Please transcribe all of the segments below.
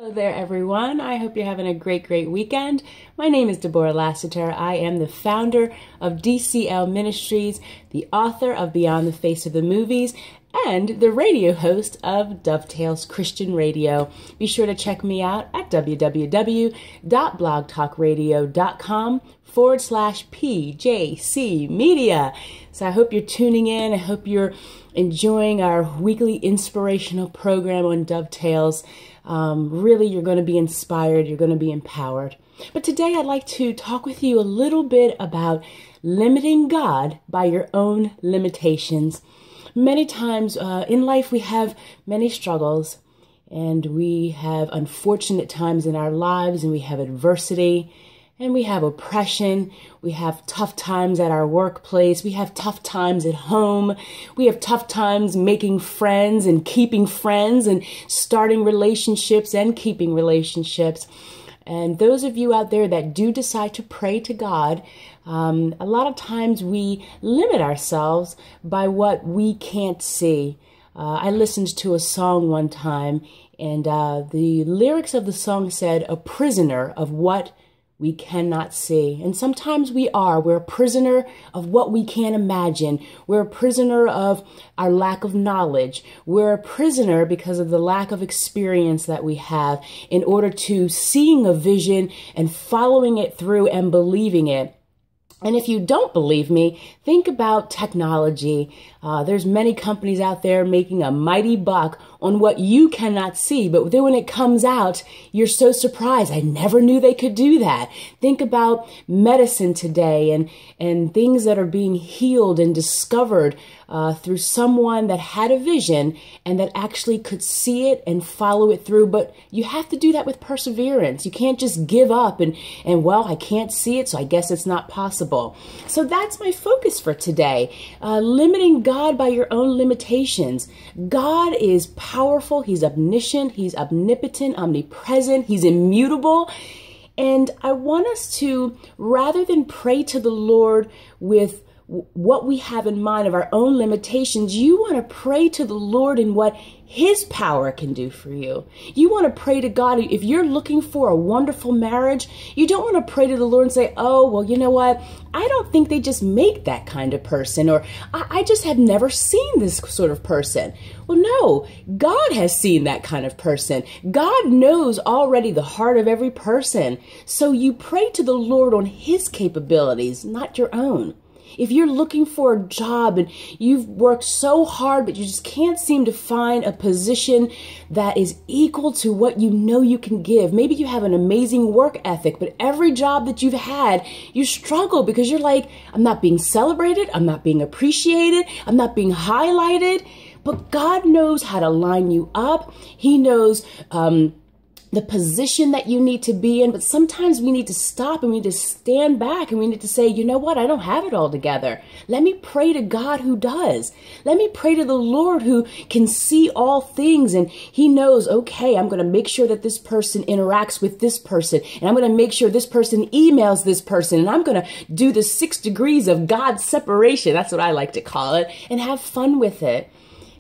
Hello there, everyone. I hope you're having a great weekend. My name is Deborah Lassiter. I am the founder of DCL Ministries, the author of Beyond the Face of the Movies, and the radio host of Dovetails Christian Radio. Be sure to check me out at www.blogtalkradio.com/PJC Media. So I hope you're tuning in. I hope you're enjoying our weekly inspirational program on Dovetails. Really, you're going to be inspired. You're going to be empowered. But today I'd like to talk with you a little bit about limiting God by your own limitations. Many times in life we have many struggles, and we have unfortunate times in our lives, and we have adversity, and we have oppression. We have tough times at our workplace. We have tough times at home. We have tough times making friends and keeping friends and starting relationships and keeping relationships. And those of you out there that do decide to pray to God, a lot of times we limit ourselves by what we can't see. I listened to a song one time, and the lyrics of the song said, "A prisoner of what we cannot see." And sometimes we are. We're a prisoner of what we can't imagine. We're a prisoner of our lack of knowledge. We're a prisoner because of the lack of experience that we have in order to seeing a vision and following it through and believing it. And if you don't believe me, think about technology. There's many companies out there making a mighty buck on what you cannot see. But then when it comes out, you're so surprised. I never knew they could do that. Think about medicine today and things that are being healed and discovered through someone that had a vision and that actually could see it and follow it through. But you have to do that with perseverance. You can't just give up and well, I can't see it, so I guess it's not possible. So that's my focus for today. Limiting God by your own limitations. God is powerful. He's omniscient. He's omnipotent, omnipresent. He's immutable. And I want us to, rather than pray to the Lord with what we have in mind of our own limitations, you want to pray to the Lord in what His power can do for you. You want to pray to God. If you're looking for a wonderful marriage, you don't want to pray to the Lord and say, oh, well, you know what? I don't think they just make that kind of person, or I just have never seen this sort of person. Well, no, God has seen that kind of person. God knows already the heart of every person. So you pray to the Lord on His capabilities, not your own. If you're looking for a job and you've worked so hard, but you just can't seem to find a position that is equal to what you know you can give. Maybe you have an amazing work ethic, but every job that you've had, you struggle because you're like, I'm not being celebrated. I'm not being appreciated. I'm not being highlighted. But God knows how to line you up. He knows, the position that you need to be in. But sometimes we need to stop and we need to stand back and we need to say, you know what? I don't have it all together. Let me pray to God who does. Let me pray to the Lord who can see all things. And He knows, okay, I'm going to make sure that this person interacts with this person. And I'm going to make sure this person emails this person. And I'm going to do the 6 degrees of God's separation. That's what I like to call it. And have fun with it.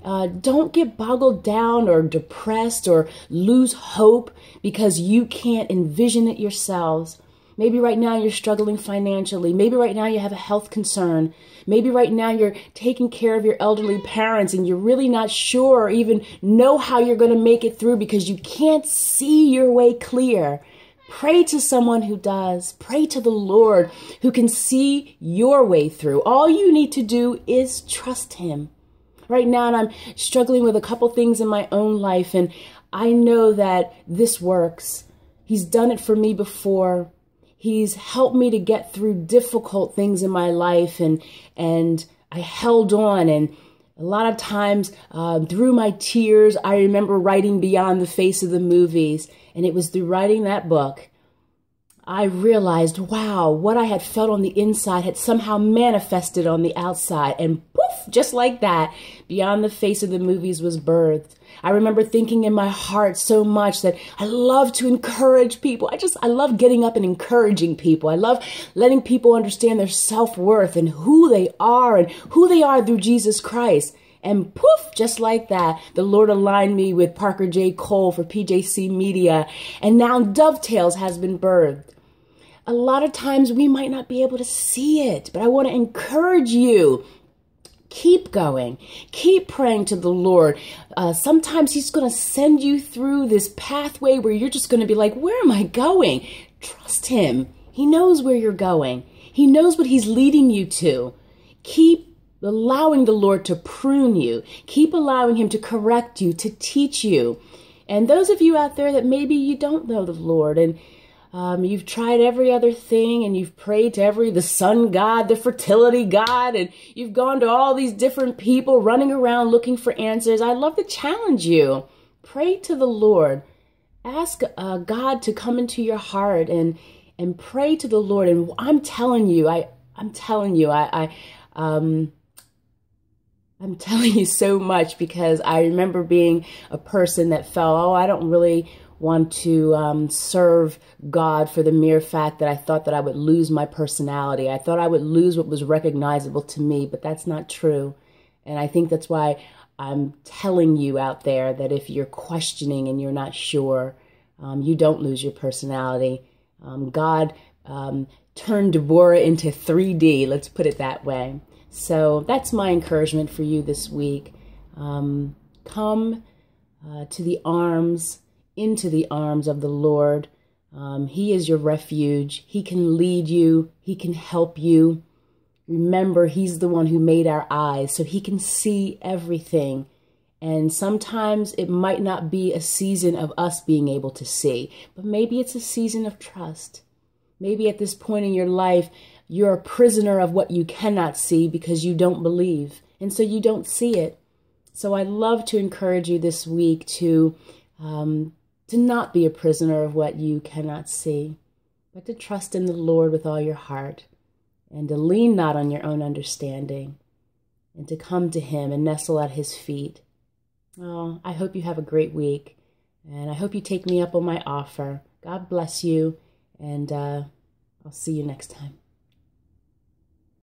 Don't get boggled down or depressed or lose hope because you can't envision it yourselves. Maybe right now you're struggling financially. Maybe right now you have a health concern. Maybe right now you're taking care of your elderly parents and you're really not sure or even know how you're going to make it through because you can't see your way clear. Pray to someone who does. Pray to the Lord who can see your way through. All you need to do is trust Him. Right now, I'm struggling with a couple things in my own life, and I know that this works. He's done it for me before. He's helped me to get through difficult things in my life, and I held on. And a lot of times, through my tears, I remember writing Beyond the Face of the Movies, and it was through writing that book I realized, wow, what I had felt on the inside had somehow manifested on the outside. And poof, just like that, Beyond the Face of the Movies was birthed. I remember thinking in my heart so much that I love to encourage people. I love getting up and encouraging people. I love letting people understand their self-worth and who they are through Jesus Christ. And poof, just like that, the Lord aligned me with Parker J. Cole for PJC Media. And now Dovetails has been birthed. A lot of times we might not be able to see it, but I want to encourage you. Keep going. Keep praying to the Lord. Sometimes he's going to send you through this pathway where you're just going to be like, where am I going? Trust him. He knows where you're going. He knows what he's leading you to. Keep allowing the Lord to prune you. Keep allowing him to correct you, to teach you. And those of you out there that maybe you don't know the Lord and you've tried every other thing and you've prayed to the sun god, the fertility god, and you've gone to all these different people running around looking for answers. I'd love to challenge you. Pray to the Lord. Ask God to come into your heart and pray to the Lord. And I'm telling you, I'm telling you so much because I remember being a person that felt, oh, I don't really want to serve God for the mere fact that I thought that I would lose my personality. I thought I would lose what was recognizable to me, but that's not true. And I think that's why I'm telling you out there that if you're questioning and you're not sure, you don't lose your personality. God turned Deborah into 3D, let's put it that way. So that's my encouragement for you this week. Come into the arms of the Lord. He is your refuge. He can lead you. He can help you. Remember, he's the one who made our eyes, so he can see everything. And sometimes it might not be a season of us being able to see, but maybe it's a season of trust. Maybe at this point in your life, you're a prisoner of what you cannot see because you don't believe, and so you don't see it. So I'd love to encourage you this week to not be a prisoner of what you cannot see, but to trust in the Lord with all your heart and to lean not on your own understanding and to come to him and nestle at his feet. Oh, I hope you have a great week, and I hope you take me up on my offer. God bless you, and I'll see you next time.